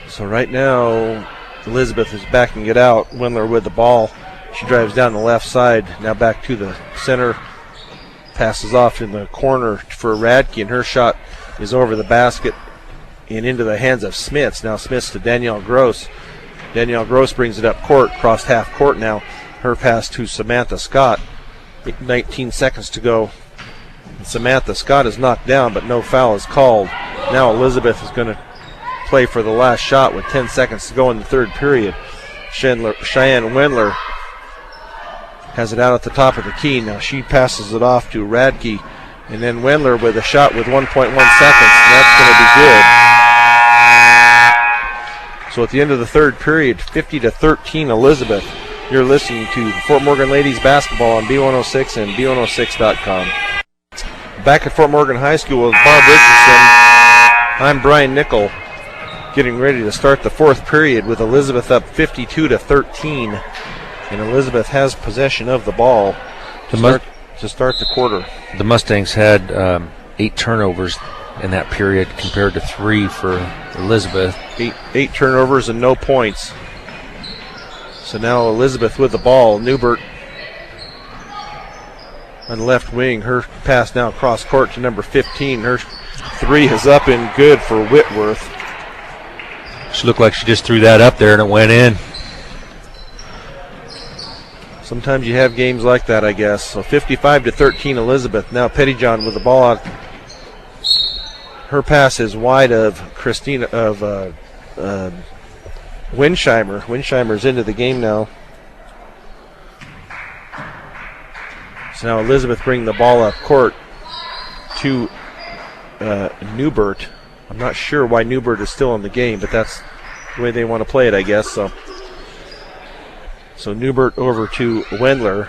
So right now, Elizabeth is backing it out. Wendler with the ball. She drives down the left side, now back to the center. Passes off in the corner for Radke, and her shot is over the basket and into the hands of Smits. Now Smits to Danielle Gross. Danielle Gross brings it up court, cross half court now. Her pass to Samantha Scott. 19 seconds to go. And Samantha Scott is knocked down, but no foul is called. Now Elizabeth is going to play for the last shot with 10 seconds to go in the third period. Cheyenne Wendler has it out at the top of the key. Now she passes it off to Radke, and then Wendler with a shot with 1.1 seconds, and that's going to be good. So at the end of the third period, 50-13 Elizabeth. You're listening to Fort Morgan Ladies Basketball on B106 and B106.com. Back at Fort Morgan High School with Barb Richardson, I'm Brian Nickel, getting ready to start the fourth period with Elizabeth up 52-13. And Elizabeth has possession of the ball to start the quarter. The Mustangs had 8 turnovers in that period compared to 3 for Elizabeth. Eight turnovers and no points. So now Elizabeth with the ball. Newbert on the left wing. Her pass now across court to number 15. Her 3 is up and good for Whitworth. She looked like she just threw that up there and it went in. Sometimes you have games like that, I guess. So 55-13 Elizabeth. Now Pettyjohn with the ball out. Her pass is wide of Winsheimer. Winsheimer's into the game now. So now Elizabeth bringing the ball up court to Newbert. I'm not sure why Newbert is still in the game, but that's the way they want to play it, I guess. So Newbert over to Wendler.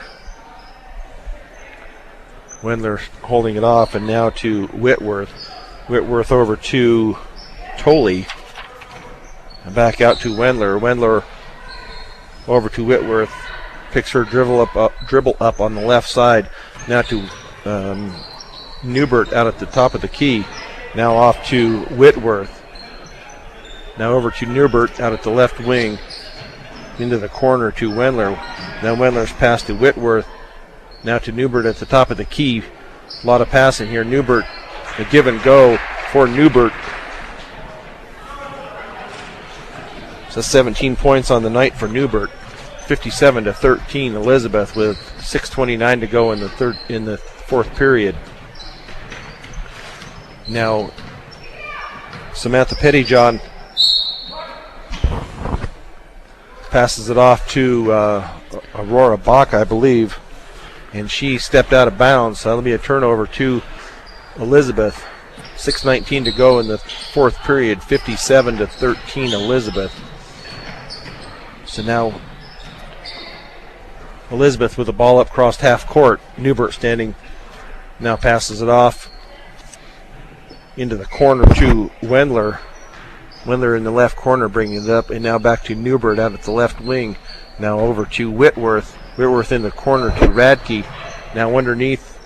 Wendler holding it off, and now to Whitworth. Whitworth over to Tolley. And back out to Wendler. Wendler over to Whitworth. Picks her dribble up on the left side. Now to Newbert out at the top of the key. Now off to Whitworth. Now over to Newbert out at the left wing. Into the corner to Wendler. Now Wendler's pass to Whitworth. Now to Newbert at the top of the key. A lot of passing here. Newbert, a give and go for Newbert. So 17 points on the night for Newbert. 57-13 Elizabeth with 6:29 to go in the fourth period. Now Samantha Pettyjohn passes it off to Aurora Bach, I believe, and she stepped out of bounds. So that'll be a turnover to Elizabeth. 6:19 to go in the fourth period. 57-13 Elizabeth. So now Elizabeth with the ball up across half court. Newbert standing, now passes it off into the corner to Wendler. Wendler in the left corner bringing it up, and now back to Newbert out at the left wing. Now over to Whitworth. Whitworth in the corner to Radke. Now underneath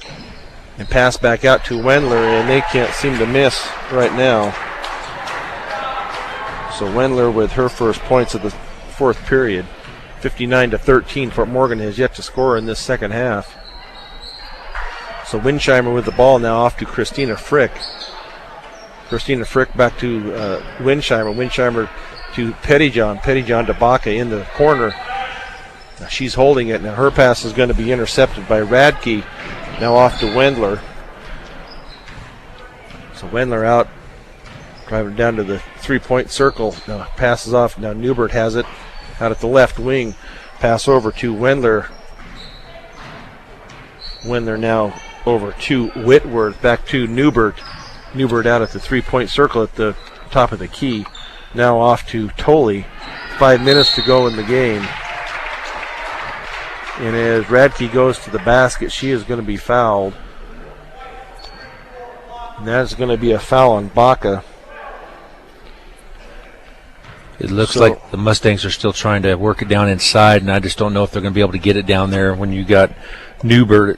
and pass back out to Wendler, and they can't seem to miss right now. So Wendler with her first points of the fourth period. 59-13. Fort Morgan has yet to score in this second half. So Winsheimer with the ball now off to Christina Frick. Christina Frick back to Winsheimer. Winsheimer to Pettyjohn. Pettyjohn to Baca in the corner. Now she's holding it. Now her pass is going to be intercepted by Radke. Now off to Wendler. So Wendler out, driving down to the three-point circle. Now passes off. Now Newbert has it out at the left wing. Pass over to Wendler. Wendler now over to Whitworth. Back to Newbert. Newbert out at the three-point circle at the top of the key. Now off to Tolley. 5 minutes to go in the game. And as Radke goes to the basket, she is going to be fouled. And that's going to be a foul on Baca. It looks like the Mustangs are still trying to work it down inside, and I just don't know if they're going to be able to get it down there when you got Newbert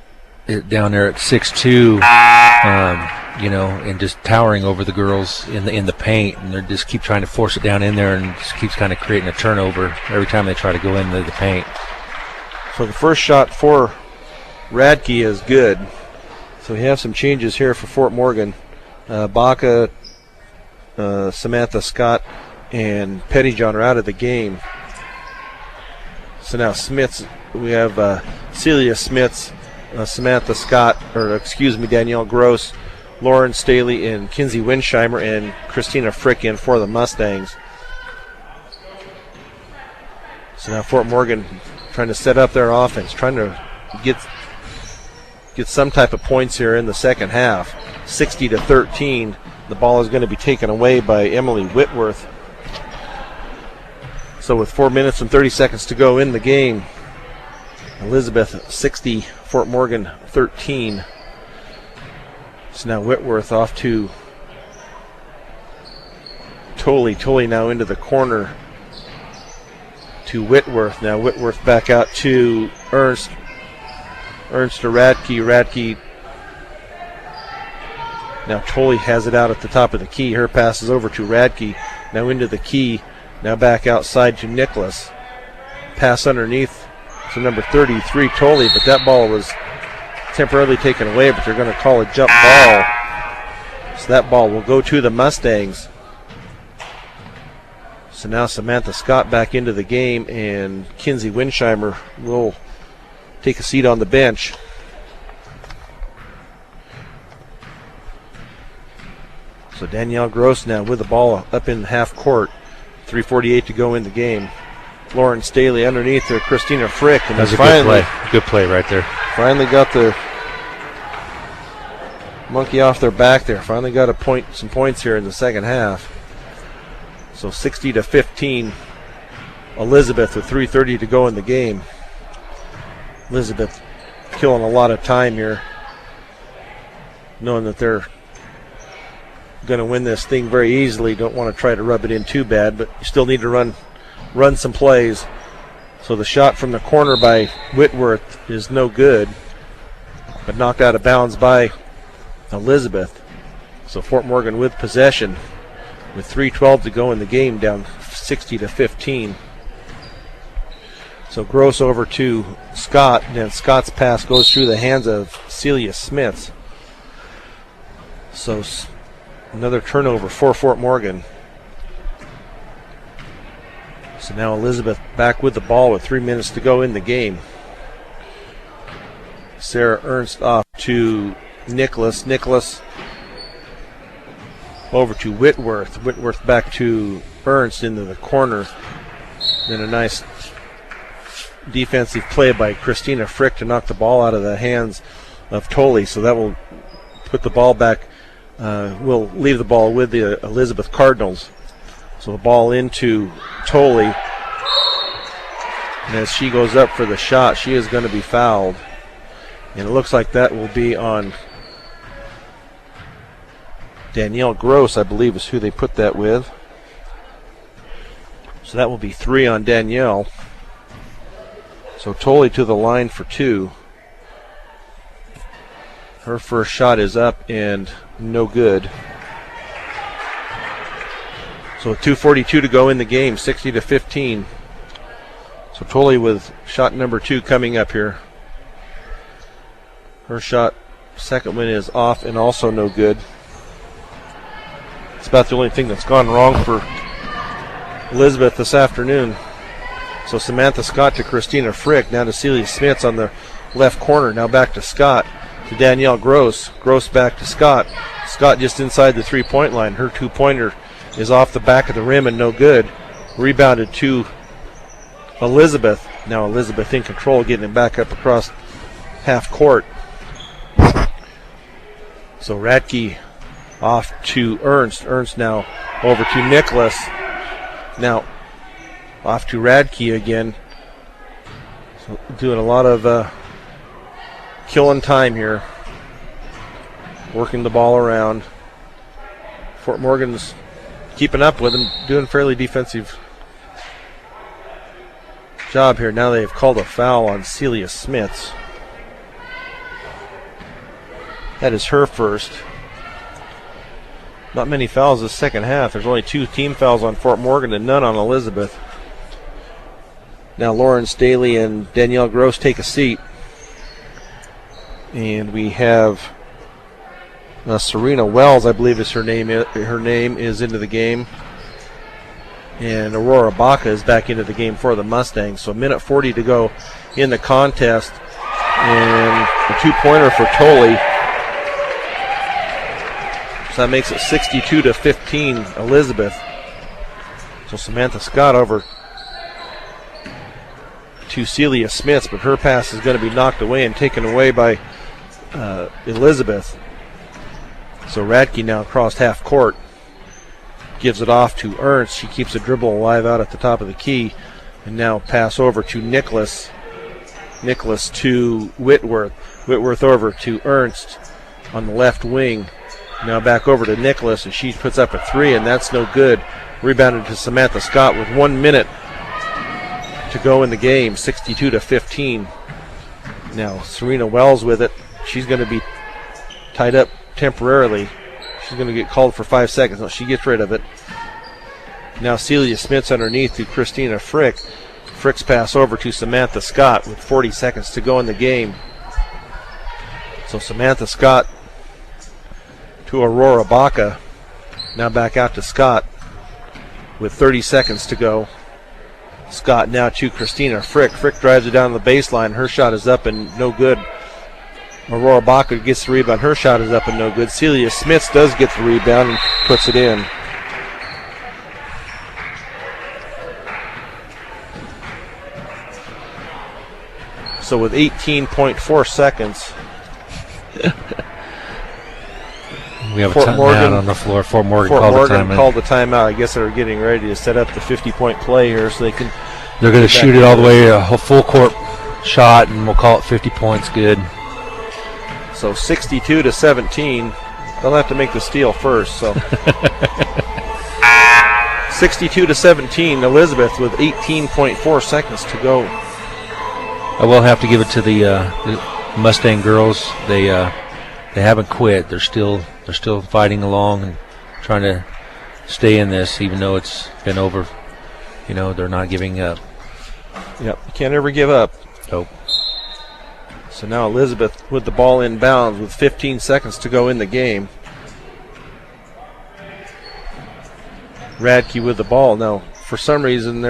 down there at 6'2", and just towering over the girls in the paint, and they just keep trying to force it down in there, and just keeps kind of creating a turnover every time they try to go into the paint. So the first shot for Radke is good. So we have some changes here for Fort Morgan. Baca, Samantha Scott, and Pettyjohn are out of the game. So now we have Celia Smits, Samantha Scott, Danielle Gross, Lauren Staley, and Kinsey Winsheimer, and Christina Frick in for the Mustangs. So now Fort Morgan trying to set up their offense, trying to get some type of points here in the second half. 60-13. The ball is going to be taken away by Emily Whitworth. So with 4 minutes and 30 seconds to go in the game, Elizabeth 60, Fort Morgan 13. So now Whitworth off to Tolley. Tolley now into the corner to Whitworth. Now Whitworth back out to Ernst. Ernst to Radke. Radke Now Tolley has it out at the top of the key. Her pass is over to Radke. Now into the key. Now back outside to Nicholas. Pass underneath to number 33, Tolley, but that ball was temporarily taken away, but they're going to call a jump ball. So that ball will go to the Mustangs. So now Samantha Scott back into the game, and Kinsey Winsheimer will take a seat on the bench. So Danielle Gross now with the ball up in half court. 3:48 to go in the game. Lauren Staley underneath there, Christina Frick. And that's a finally, good play. Good play right there. Finally got the monkey off their back there. Finally got some points here in the second half. So 60-15. Elizabeth with 3:30 to go in the game. Elizabeth killing a lot of time here, knowing that they're going to win this thing very easily. Don't want to try to rub it in too bad, but you still need to run some plays. So the shot from the corner by Whitworth is no good, but knocked out of bounds by Elizabeth. So Fort Morgan with possession with 3:12 to go in the game, down 60-15. So Gross over to Scott, and then Scott's pass goes through the hands of Celia Smith. So another turnover for Fort Morgan. So now Elizabeth back with the ball with 3 minutes to go in the game. Sarah Ernst off to Nicholas. Nicholas over to Whitworth. Whitworth back to Ernst into the corner. Then a nice defensive play by Christina Frick to knock the ball out of the hands of Tolley. So that will put the ball back. We'll leave the ball with the Elizabeth Cardinals. So the ball into Tolley. And as she goes up for the shot, she is going to be fouled. And it looks like that will be on Danielle Gross, I believe is who they put that with. So that will be 3 on Danielle. So Tolley to the line for 2. Her first shot is up and no good. So with 2:42 to go in the game, 60-15. So Tolley with shot number 2 coming up here. Her shot, second one, is off and also no good. It's about the only thing that's gone wrong for Elizabeth this afternoon. So Samantha Scott to Christina Frick, now to Celia Smits on the left corner, now back to Scott, to Danielle Gross. Gross back to Scott. Scott just inside the 3-point line. Her 2-pointer is off the back of the rim and no good. Rebounded to Elizabeth. Now Elizabeth in control, getting it back up across half court. So Radke off to Ernst. Ernst now over to Nicholas. Now off to Radke again. So doing a lot of killing time here. Working the ball around. Fort Morgan's keeping up with them, doing fairly defensive job here. Now they've called a foul on Celia Smits. That is her first. Not many fouls this second half. There's only 2 team fouls on Fort Morgan and none on Elizabeth. Now Lauren Staley and Danielle Gross take a seat. And we have Serena Wells, I believe is her name. Her name is into the game. And Aurora Baca is back into the game for the Mustangs. So 1:40 to go in the contest. And a 2-pointer for Tolley. So that makes it 62-15 Elizabeth. So Samantha Scott over to Celia Smits, but her pass is going to be knocked away and taken away by Elizabeth. So Radke now across half court. Gives it off to Ernst. She keeps the dribble alive out at the top of the key. And now pass over to Nicholas. Nicholas to Whitworth. Whitworth over to Ernst on the left wing. Now back over to Nicholas, and she puts up a 3, and that's no good. Rebounded to Samantha Scott with 1 minute to go in the game, 62-15. Now Serena Wells with it. She's going to be tied up temporarily. she's going to get called for 5 seconds. No, she gets rid of it. Now Celia Smith's underneath to Christina Frick. Frick's pass over to Samantha Scott with 40 seconds to go in the game. So Samantha Scott to Aurora Baca. Now back out to Scott with 30 seconds to go. Scott now to Christina Frick. Frick drives it down the baseline. Her shot is up and no good. Aurora Baca gets the rebound. Her shot is up and no good. Celia Smith does get the rebound and puts it in. So with 18.4 seconds, we have Fort a Morgan timeout on the floor. Fort Morgan called the timeout. I guess they're getting ready to set up the 50-point play here so they can. They're going to shoot it all the way, a full court shot, and we'll call it 50 points. Good. So 62-17. They'll have to make the steal first. So 62-17. Elizabeth with 18.4 seconds to go. I will have to give it to the Mustang girls. They haven't quit. They're still fighting along and trying to stay in this, even though it's been over. You know, they're not giving up. Yep, you can't ever give up. Nope. So now Elizabeth with the ball inbounds with 15 seconds to go in the game. Radke with the ball. Now, for some reason,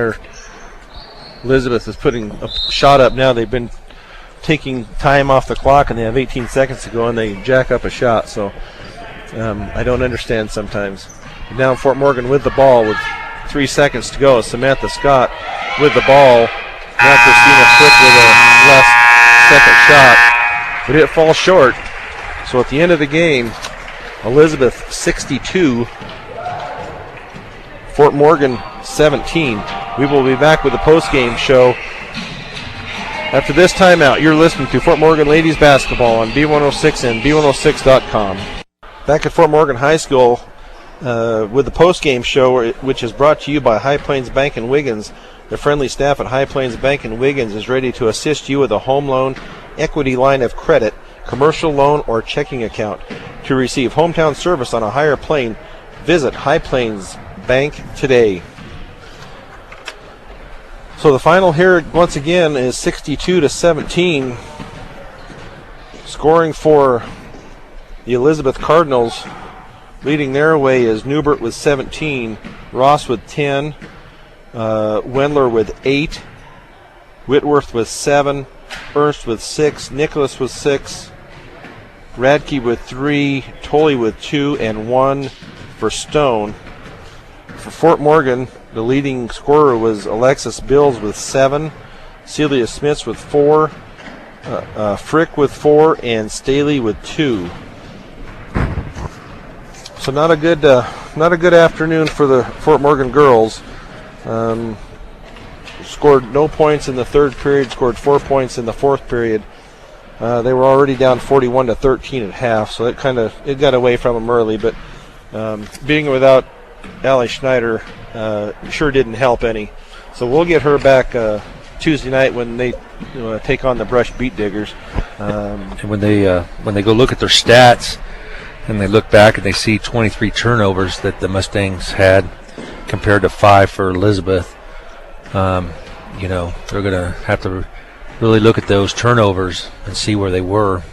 Elizabeth is putting a shot up now. They've been taking time off the clock, and they have 18 seconds to go, and they jack up a shot. So I don't understand sometimes. Now Fort Morgan with the ball with 3 seconds to go. Samantha Scott with the ball. Now Christina Frick with a last second shot, but it falls short. So at the end of the game, Elizabeth 62, Fort Morgan 17. We will be back with the post-game show after this timeout. You're listening to Fort Morgan Ladies Basketball on B106 and B106.com. Back at Fort Morgan High School with the post-game show, which is brought to you by High Plains Bank and Wiggins. The friendly staff at High Plains Bank and Wiggins is ready to assist you with a home loan, equity line of credit, commercial loan, or checking account. To receive hometown service on a higher plane, visit High Plains Bank today. So the final here, once again, is 62-17. Scoring for the Elizabeth Cardinals, leading their way is Newbert with 17, Ross with 10, Wendler with 8, Whitworth with 7, Ernst with 6, Nicholas with 6, Radke with 3, Tolley with 2, and 1 for Stone. For Fort Morgan, the leading scorer was Alexis Bills with 7, Celia Smith with 4, Frick with 4, and Staley with 2. So not a good afternoon for the Fort Morgan girls. Scored no points in the third period. Scored 4 points in the fourth period. They were already down 41-13 at half, so it got away from them early. But being without Allie Schneider sure didn't help any. So we'll get her back Tuesday night when they take on the Brush Beat Diggers. And when they go look at their stats and they look back and they see 23 turnovers that the Mustangs had compared to 5 for Elizabeth, they're going to have to really look at those turnovers and see where they were.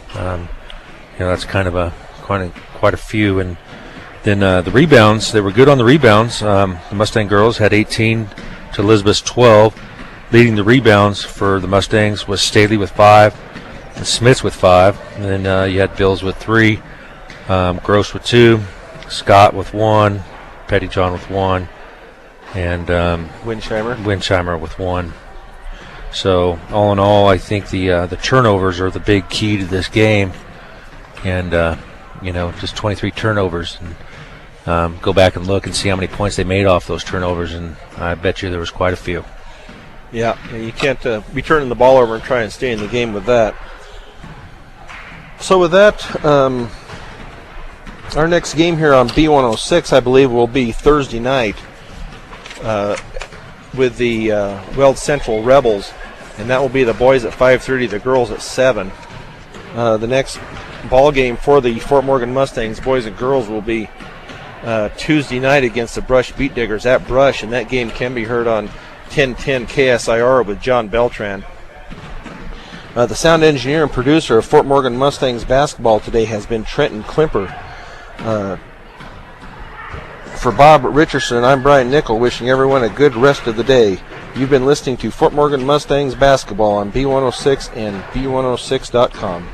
That's kind of quite a few. And then the rebounds, they were good on the rebounds. The Mustang girls had 18 to Elizabeth's 12. Leading the rebounds for the Mustangs was Staley with 5 and Smith with 5. And then you had Bills with 3, Gross with 2, Scott with 1, Pettyjohn with 1, and Winsheimer with 1. So all in all, I think the turnovers are the big key to this game, and just 23 turnovers. And go back and look and see how many points they made off those turnovers, and I bet you there was quite a few. Yeah, you can't be turning the ball over and try and stay in the game with that. So with that, our next game here on B106, I believe, will be Thursday night with the Weld Central Rebels, and that will be the boys at 5:30, the girls at 7. The next ball game for the Fort Morgan Mustangs boys and girls will be Tuesday night against the Brush Beat Diggers at Brush, and that game can be heard on 1010 KSIR with John Beltran. The sound engineer and producer of Fort Morgan Mustangs basketball today has been Trenton Klimper. For Bob Richardson, I'm Brian Nickel, wishing everyone a good rest of the day. You've been listening to Fort Morgan Mustangs basketball on B106 and B106.com.